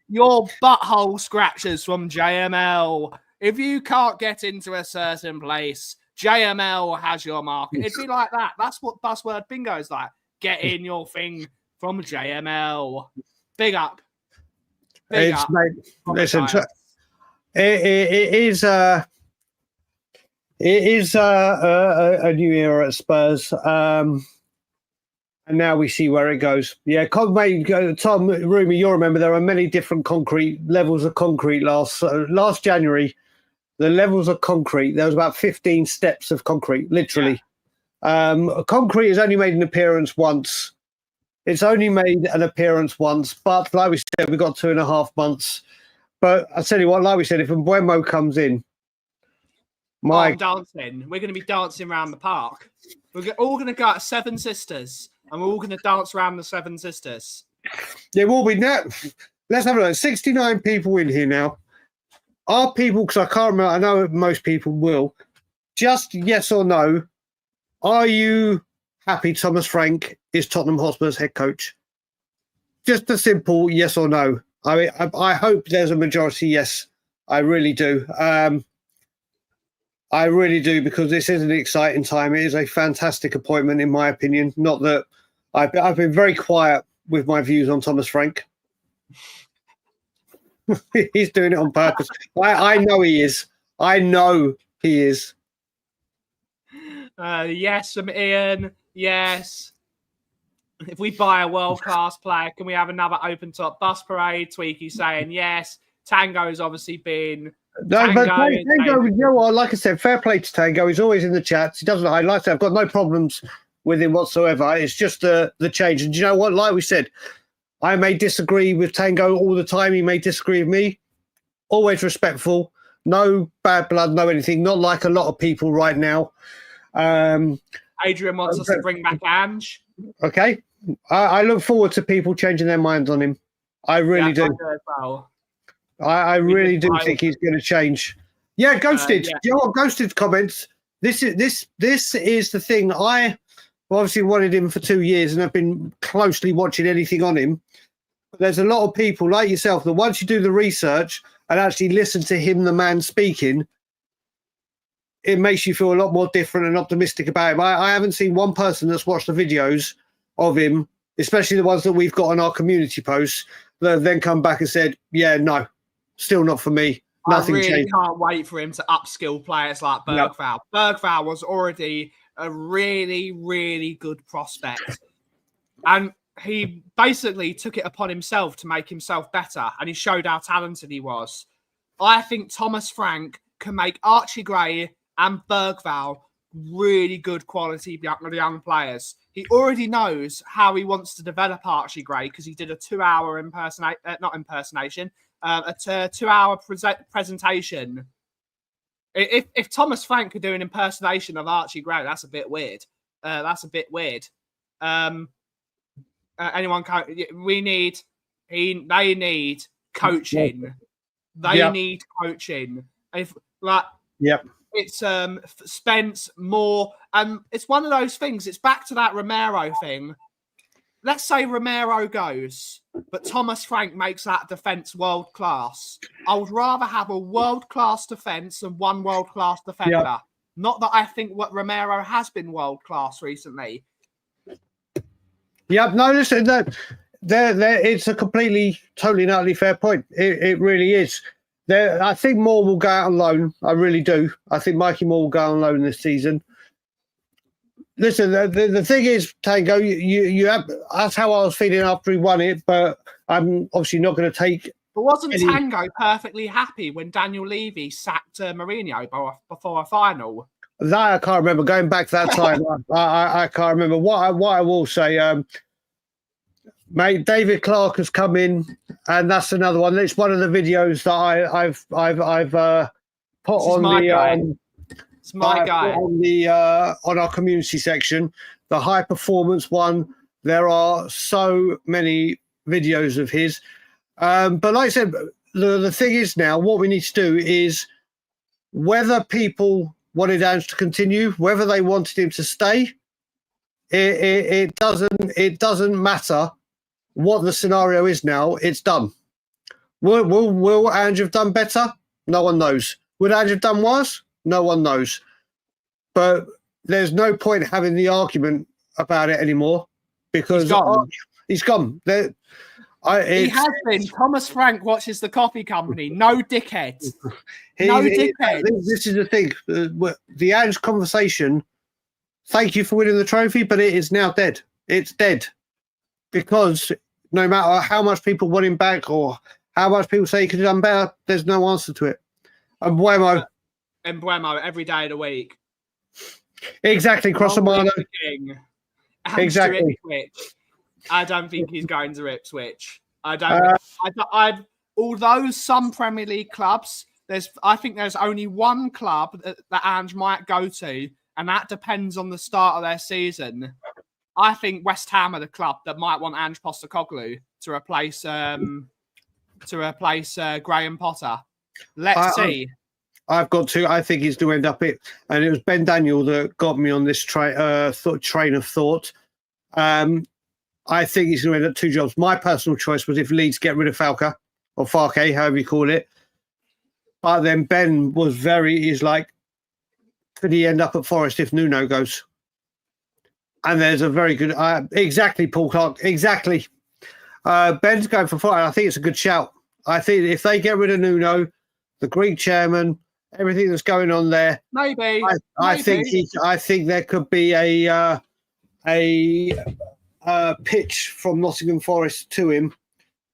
your butthole scratchers from JML. If you can't get into a certain place, JML has your market. It'd be like that. That's what buzzword bingo is like. Get in your thing from JML. Big up. Mate, listen, it is a new era at Spurs. And now we see where it goes. Yeah, Tom Rumi, you'll remember there are many different levels of concrete last January. The levels of concrete, there was about 15 steps of concrete, literally. Yeah. Concrete has only made an appearance once. It's only made an appearance once, but like we said, we've got 2.5 months. But I tell you what, like we said, if Mbuemo comes in, I'm dancing. We're going to be dancing around the park. We're all going to go at Seven Sisters, and we're all going to dance around the Seven Sisters. There will be now. Let's have a look. 69 people in here now. Are people, because I can't remember, I know most people will, just yes or no, are you happy Thomas Frank is Tottenham Hotspur's head coach? Just a simple yes or no. I hope there's a majority yes. I really do. I really do, because this is an exciting time. It is a fantastic appointment, in my opinion. Not that I've been very quiet with my views on Thomas Frank. He's doing it on purpose. I know he is. I know he is. Yes from Ian. Yes. If we buy a world-class player, can we have another open-top bus parade? Tweaky saying yes. Tango's obviously been... No, but Tango, you know what? Like I said, fair play to Tango. He's always in the chats. He doesn't. I like to. I've got no problems with him whatsoever. It's just the change. And you know what? Like we said, I may disagree with Tango all the time. He may disagree with me. Always respectful. No bad blood. No anything. Not like a lot of people right now. Adrian wants us to bring back Ange. Okay. I look forward to people changing their minds on him. I really do. I really do think he's going to change. Yeah, Ghosted. Yeah. You know what? Ghosted comments. This is the thing. I obviously wanted him for 2 years and I've been closely watching anything on him. But there's a lot of people like yourself that once you do the research and actually listen to him, the man speaking, it makes you feel a lot more different and optimistic about him. I haven't seen one person that's watched the videos of him, especially the ones that we've got on our community posts, that have then come back and said, yeah, no. Still not for me. Nothing changed. I really can't wait for him to upskill players like Bergvall. No. Bergvall was already a really, really good prospect. And he basically took it upon himself to make himself better. And he showed how talented he was. I think Thomas Frank can make Archie Gray and Bergvall really good quality young players. He already knows how he wants to develop Archie Gray because he did a 2-hour a 2-hour presentation. If Thomas Frank could do an impersonation of Archie Gray, that's a bit weird. Anyone? They need coaching. They need coaching. If it's Spence Moore, and it's one of those things. It's back to that Romero thing. Let's say Romero goes, but Thomas Frank makes that defence world-class. I would rather have a world-class defence than one world-class defender. Yep. Not that I think what Romero has been world-class recently. Yep, no, listen, it's a completely, totally, and utterly fair point. It really is. I think Moore will go out on loan. I really do. I think Mikey Moore will go on loan this season. Listen, the thing is, Tango, you have, that's how I was feeling after he won it, but I'm obviously not going to take. But wasn't Tango perfectly happy when Daniel Levy sacked Mourinho before a final? That I can't remember. Going back to that time, I can't remember. What I will say, mate, David Clark has come in, and that's another one. It's one of the videos that I've put on the. It's my guy on our community section, the high performance one. There are so many videos of his, but like I said, the thing is now what we need to do is whether people wanted Ange to continue, whether they wanted him to stay. It doesn't matter what the scenario is now. It's done. Will Ange have done better? No one knows. Would Ange have done worse? No one knows. But there's no point having the argument about it anymore because he's gone. He has been. Thomas Frank watches the Kauffie Company. No dickhead. Dickhead. This is the thing. The Ange conversation, thank you for winning the trophy, but it is now dead. It's dead. Because no matter how much people want him back or how much people say he could have done better, there's no answer to it. And Buemo every day of the week. Exactly, Crossamano. Exactly. I don't think he's going to Ipswich. Although some Premier League clubs, I think there's only one club that Ange might go to, and that depends on the start of their season. I think West Ham are the club that might want Ange Postecoglou to replace Graham Potter. Let's see. I've got to. I think he's going to end up it, and it was Ben Daniel that got me on this train of thought. I think he's going to end up 2 jobs. My personal choice was if Leeds get rid of Falca or Farke, however you call it. But then Ben was he's like, could he end up at Forest if Nuno goes? And there's a very good, exactly, Paul Clark, exactly. Ben's going for Forest. I think it's a good shout. I think if they get rid of Nuno, the Greek chairman, everything that's going on there. Maybe. I think there could be a pitch from Nottingham Forest to him.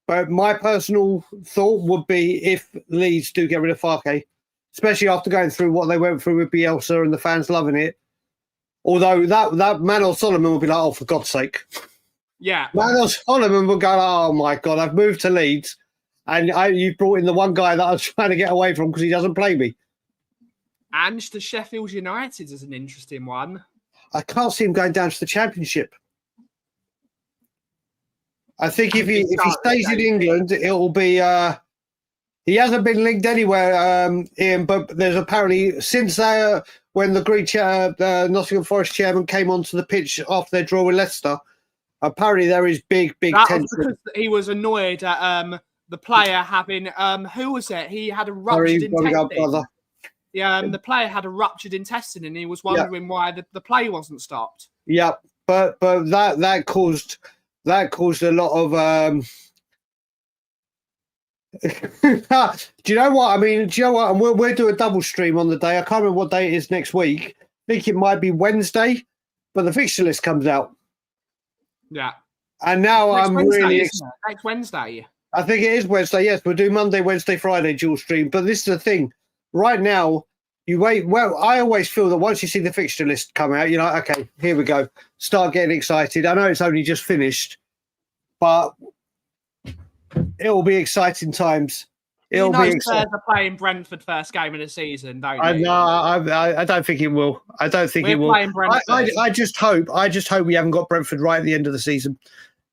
But my personal thought would be if Leeds do get rid of Farke, especially after going through what they went through with Bielsa and the fans loving it. Although that Manor Solomon would be like, oh, for God's sake. Yeah. Manor Solomon would go, oh, my God, I've moved to Leeds and you brought in the one guy that I was trying to get away from because he doesn't play me. And to Sheffield United is an interesting one. I can't see him going down to the Championship. I think if he stays in England, it'll be... he hasn't been linked anywhere, Ian, but there's apparently, since when the Nottingham Forest chairman came onto the pitch after their draw with Leicester, apparently there is big tension. Was because he was annoyed at the player having... who was it? He had a ruptured intestine. Yeah, the player had a ruptured intestine and he was wondering why the play wasn't stopped. Yeah, but that caused a lot of... do you know what? I mean, do you know what? And we'll do a double stream on the day. I can't remember what day it is next week. I think it might be Wednesday, but the fixture list comes out. Yeah. And now I'm really... Next Wednesday. I think it is Wednesday, yes. We'll do Monday, Wednesday, Friday dual stream. But this is the thing. Right now, you wait. Well, I always feel that once you see the fixture list come out, you're like, okay, here we go. Start getting excited. I know it's only just finished, but it'll be exciting times. It'll be exciting. Spurs are playing Brentford first game of the season, don't you? I don't think it will. I don't think it will. I just hope we haven't got Brentford right at the end of the season,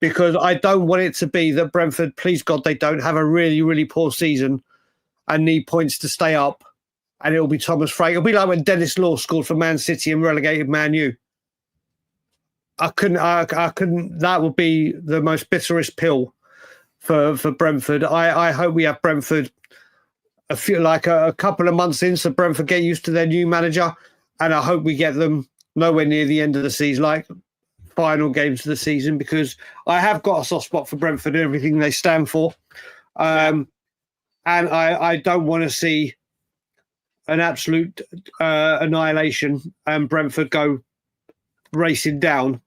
because I don't want it to be that Brentford, please God, they don't have a really, really poor season and need points to stay up, and it'll be Thomas Frank. It'll be like when Dennis Law scored for Man City and relegated Man U. I couldn't. That would be the most bitterest pill for Brentford. I hope we have Brentford a couple of months in, so Brentford get used to their new manager, and I hope we get them nowhere near the end of the season, like final games of the season, because I have got a soft spot for Brentford and everything they stand for. And I don't want to see an absolute annihilation and Brentford go racing down.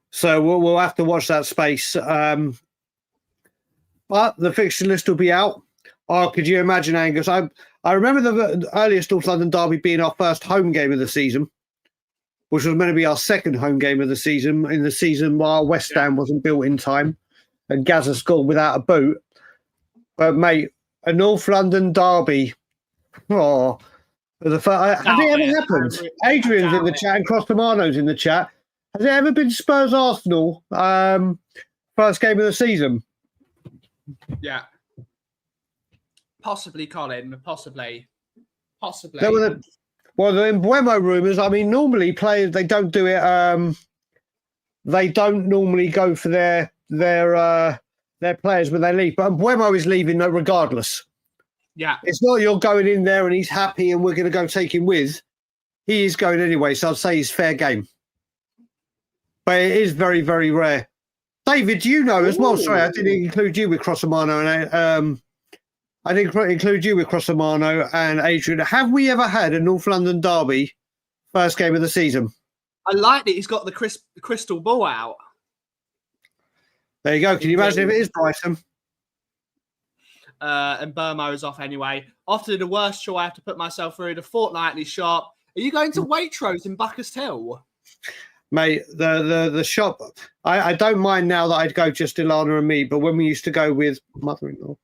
So we'll have to watch that space. But the fixture list will be out. Oh, could you imagine, Angus? I remember the earliest North London derby being our first home game of the season, which was meant to be our second home game of the season, in the season while West Ham wasn't built in time and Gazza scored without a boot. But, mate, a North London derby. Oh, has it ever happened? Adrian's in the chat and Crostamano's in the chat. Has it ever been Spurs Arsenal first game of the season? Yeah. Possibly, Colin. Possibly. The Embuemo rumours, I mean, normally players, they don't do it. They don't normally go for their players when they leave. But Embuemo is leaving regardless. Yeah. It's not you're going in there and he's happy and we're going to go take him with. He is going anyway, so I'd say he's fair game. But it is very, very rare. David, do you know as well? Sorry, I didn't include you with Crossamano and I didn't include you with Crossamano and Adrian. Have we ever had a North London derby first game of the season? I like that he's got the crystal ball out. There you go. Can you imagine if it is Brighton? And Burmo is off anyway. After the worst chore I have to put myself through, the fortnightly shop. Are you going to Waitrose in Bucharest Hill? Mate, the shop, I don't mind now that I'd go just Ilana and me, but when we used to go with mother-in-law,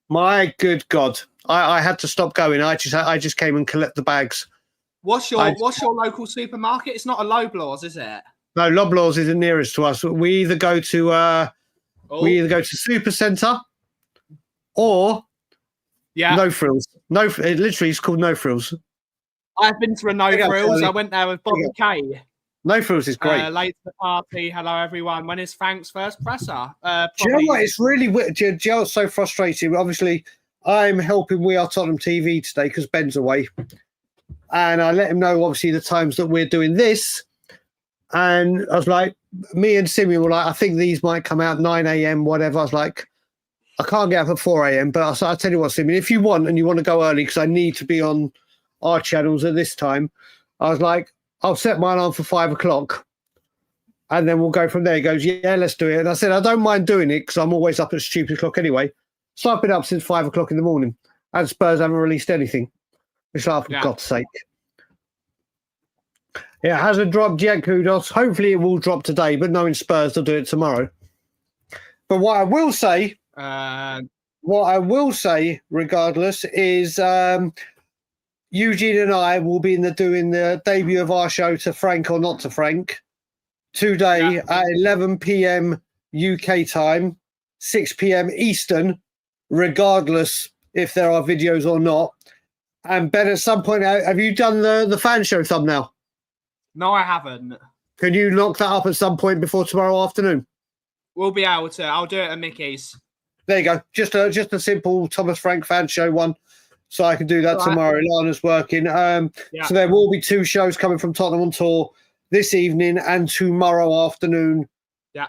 my good God, I had to stop going. I just came and collect the bags. What's your local supermarket? It's not a Loblaws, is it? No, Loblaws is the nearest to us. We either go to Supercentre or No Frills. It literally is called No Frills. I've been to a No Frills. I went there with Bob and Kay. No Frills is great. Late to the party. Hello, everyone. When is Frank's first presser? Do you know what? It's really weird. Do you know what's so frustrating? Obviously, I'm helping We Are Tottenham TV today because Ben's away. And I let him know, obviously, the times that we're doing this. And I was like, me and Simeon were like, I think these might come out 9 a.m., whatever. I was like, I can't get up at 4 a.m. But I'll tell you what, Simeon, if you want and you want to go early, because I need to be on our channels at this time. I was like, I'll set mine on for 5 o'clock and then we'll go from there. He goes, yeah, let's do it. And I said, I don't mind doing it because I'm always up at stupid o'clock anyway. So I've been up since 5 o'clock in the morning and Spurs haven't released anything. It's like, for God's sake. It hasn't dropped yet, kudos. Hopefully it will drop today, but knowing Spurs, they'll do it tomorrow. But what I will say, regardless, is Eugene and I will be doing the debut of our show to Frank or Not to Frank today at 11 p.m. UK time, 6 p.m. Eastern, regardless if there are videos or not. And Ben, at some point, have you done the fan show thumbnail? No, I haven't. Can you knock that up at some point before tomorrow afternoon? We'll be able to. I'll do it at Mickey's. There you go. Just a simple Thomas Frank fan show one. So I can do that tomorrow. Lana's working. So there will be 2 shows coming from Tottenham on tour this evening and tomorrow afternoon. Yeah.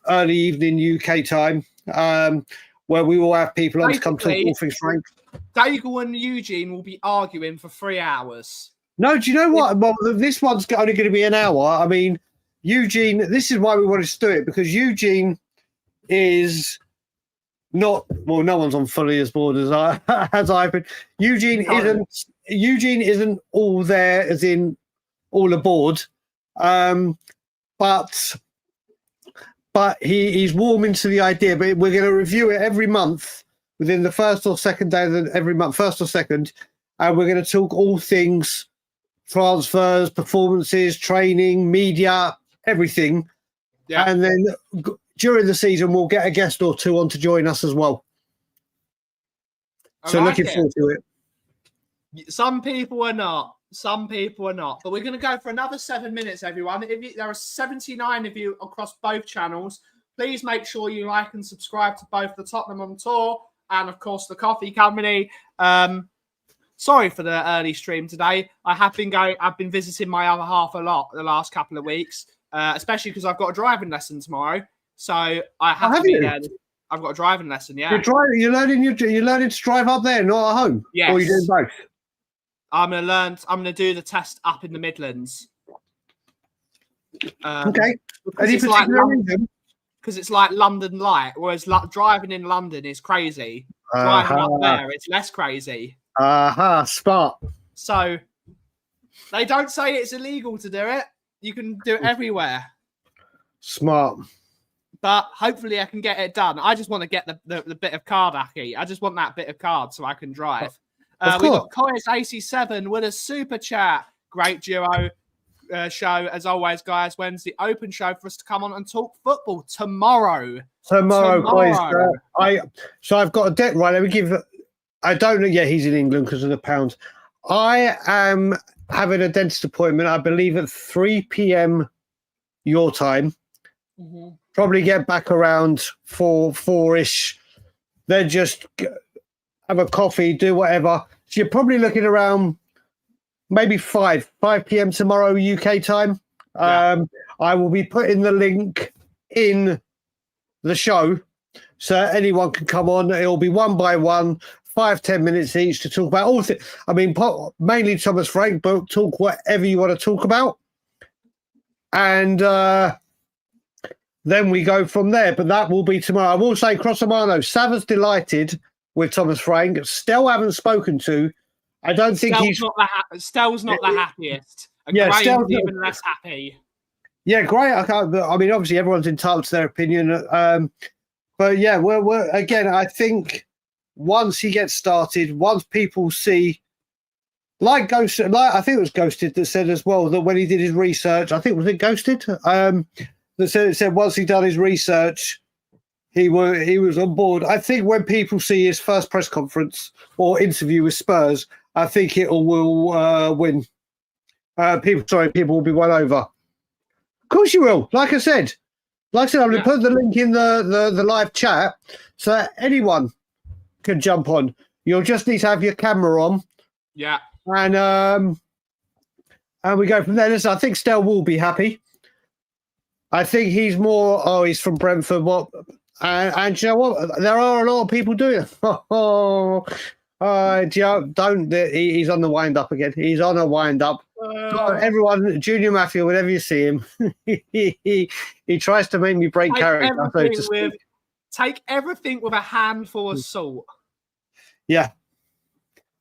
Early evening UK time. Where we will have people on to come talk all things Frank. Daigle and Eugene will be arguing for 3 hours. No, do you know what? Well, this one's only going to be an hour. I mean, Eugene, this is why we wanted to do it, because Eugene is not, well, no one's on fully as bored as I've been. Eugene isn't all there as in all aboard. But he's warming to the idea, but we're going to review it every month within the first or second day of every month, first or second, and we're going to talk all things transfers, performances, training, media, everything. Yeah. And then during the season, we'll get a guest or 2 on to join us as well. So looking forward to it. Some people are not. Some people are not. But we're going to go for another 7 minutes, everyone. There are 79 of you across both channels. Please make sure you like and subscribe to both the Tottenham on Tour and, of course, the Kauffie Company. Sorry for the early stream today. I've been visiting my other half a lot the last couple of weeks, especially because I've got a driving lesson tomorrow. So I have to be there. I've got a driving lesson. Yeah, you're learning to drive up there, not at home. Yes. Or are you doing both? I'm gonna do the test up in the Midlands. Okay. Because it's like London light, whereas driving in London is crazy. Driving up there, it's less crazy. Smart. So they don't say it's illegal to do it. You can do it everywhere. Smart. But hopefully I can get it done. I just want to get the bit of card, Aki. I just want that bit of card so I can drive. We got Coyes AC7 with a super chat. Great duo show as always, guys. When's the open show for us to come on and talk football? Tomorrow. Coyes. So I've got a debt. Right, let me give. I don't know. Yeah, he's in England because of the pound. I am having a dentist appointment, I believe, at 3 p.m. your time. Mm-hmm. Probably get back around 4-ish. Then just have a coffee, do whatever. So you're probably looking around maybe 5 p.m. tomorrow UK time. Yeah. I will be putting the link in the show so anyone can come on. It'll be one by one, 5-10 minutes each to talk about all things. I mean, mainly Thomas Frank, but talk whatever you want to talk about. And then we go from there. But that will be tomorrow. I will say, Crossamano, Sava's delighted with Thomas Frank. Still haven't spoken to. I don't think Stell's not the happiest. And yeah, Graham's even less happy. Yeah, great. I mean, obviously, everyone's entitled to their opinion. But yeah, we're again, I think once he gets started, once people see, I think it was Ghosted that said as well that when he did his research, I think was it Ghosted? That said once he done his research, he was on board. I think when people see his first press conference or interview with Spurs, I think it will win. People will be won over. Of course you will. Like I said, I'm going to put the link in the live chat so anyone can jump on. You'll just need to have your camera on. Yeah. And we go from there. Listen, I think Stell will be happy. I think he's more, he's from Brentford. And you know what? There are a lot of people doing it. Don't. He's on the wind up again. He's on a wind up. Everyone, Junior Mafia, whenever you see him, he tries to make me break character. Take everything with a handful of salt. Yeah,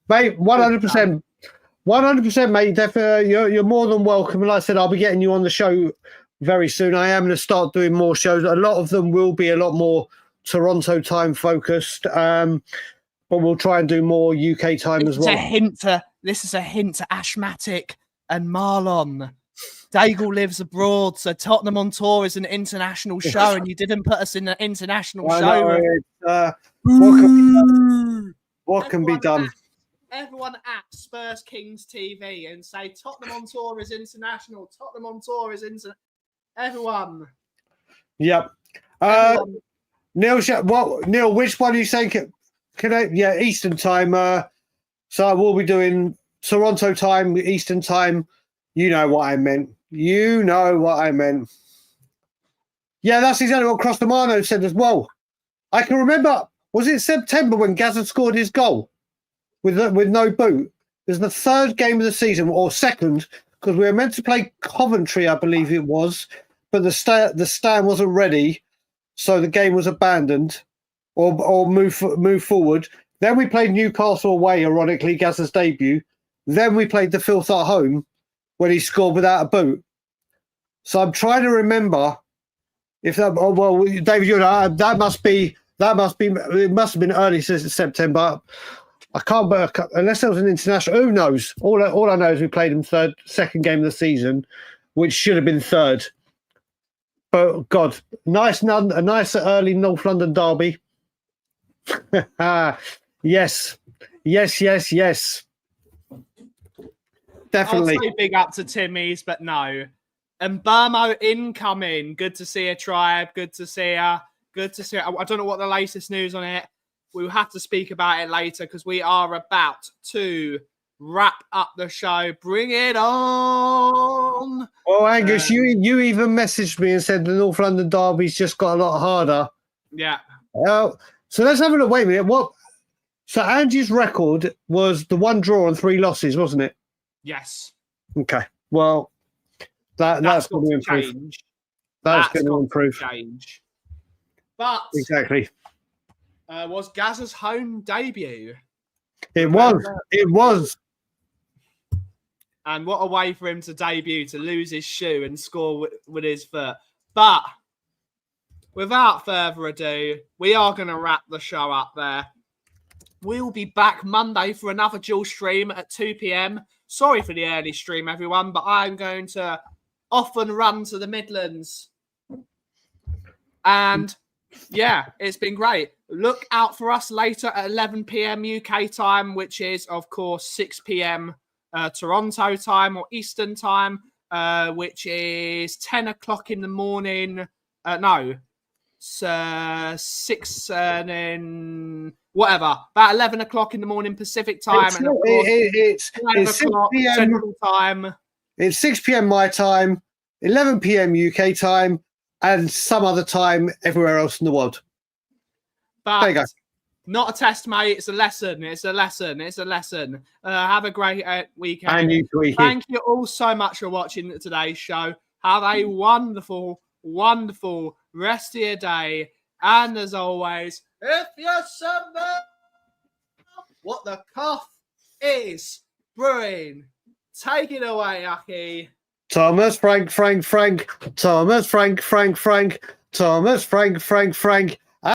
mate, 100%. 100%, mate. Definitely, you're more than welcome. And like I said, I'll be getting you on the show very soon. I am going to start doing more shows. A lot of them will be a lot more Toronto time focused, but we'll try and do more UK time as well. This is a hint to Ashmatic and Marlon. Daigle lives abroad, so Tottenham on Tour is an international show, and you didn't put us in an international show. What can be done? Everyone at Spurs Kings TV and say Tottenham on Tour is international. Tottenham on Tour is international. Everyone. Yep. Neil, which one are you saying? Yeah, Eastern time. So we'll be doing Toronto time, Eastern time. You know what I meant. Yeah, that's exactly what Crostamano said as well. I can remember, was it September when Gazza scored his goal with no boot? It was the third game of the season, or second, because we were meant to play Coventry, I believe it was, but the stand wasn't ready, so the game was abandoned or move forward. Then we played Newcastle away, ironically, Gazza's debut. Then we played the Filth at home when he scored without a boot. So I'm trying to remember if that. Oh well, David, that must be. It must have been early September. I can't, unless there was an international. Who knows? All I know is we played him second game of the season, which should have been third. But God, a nice early North London derby. Yes. Definitely. I'll say big up to Timmy's, but no. And Burmo incoming. Good to see a tribe. Good to see her. I don't know what the latest news on it. We'll have to speak about it later because we are about to wrap up the show. Bring it on. Oh, Angus, you even messaged me and said the North London derby's just got a lot harder. Yeah. So let's have a look. Wait a minute. So Angie's record was the 1 draw and 3 losses, wasn't it? Yes. Okay. Well, that's going to improve. Change. That's going to improve. Change. But exactly. Was Gazza's home debut? It was. And what a way for him to debut, to lose his shoe and score with his foot. But without further ado, we are going to wrap the show up there. We'll be back Monday for another dual stream at 2 p.m. Sorry for the early stream, everyone, but I'm going to often run to the Midlands. And yeah, it's been great. Look out for us later at 11 p.m. UK time, which is, of course, 6 p.m. Toronto time or Eastern time, which is 10 o'clock in the morning. No, 6 and then whatever, about 11 o'clock in the morning Pacific time. It's 6 p.m. Central time. It's 6 p.m. my time, 11 p.m. UK time, and some other time everywhere else in the world. But there you go. Not a test, mate. It's a lesson. Have a great weekend. And you too. Thank you all so much for watching today's show. Have a wonderful, wonderful rest of your day. And as always, if you're somewhere what the cough is brewing, take it away, Aki. Thomas, Frank. Thomas, Frank. Thomas, Frank.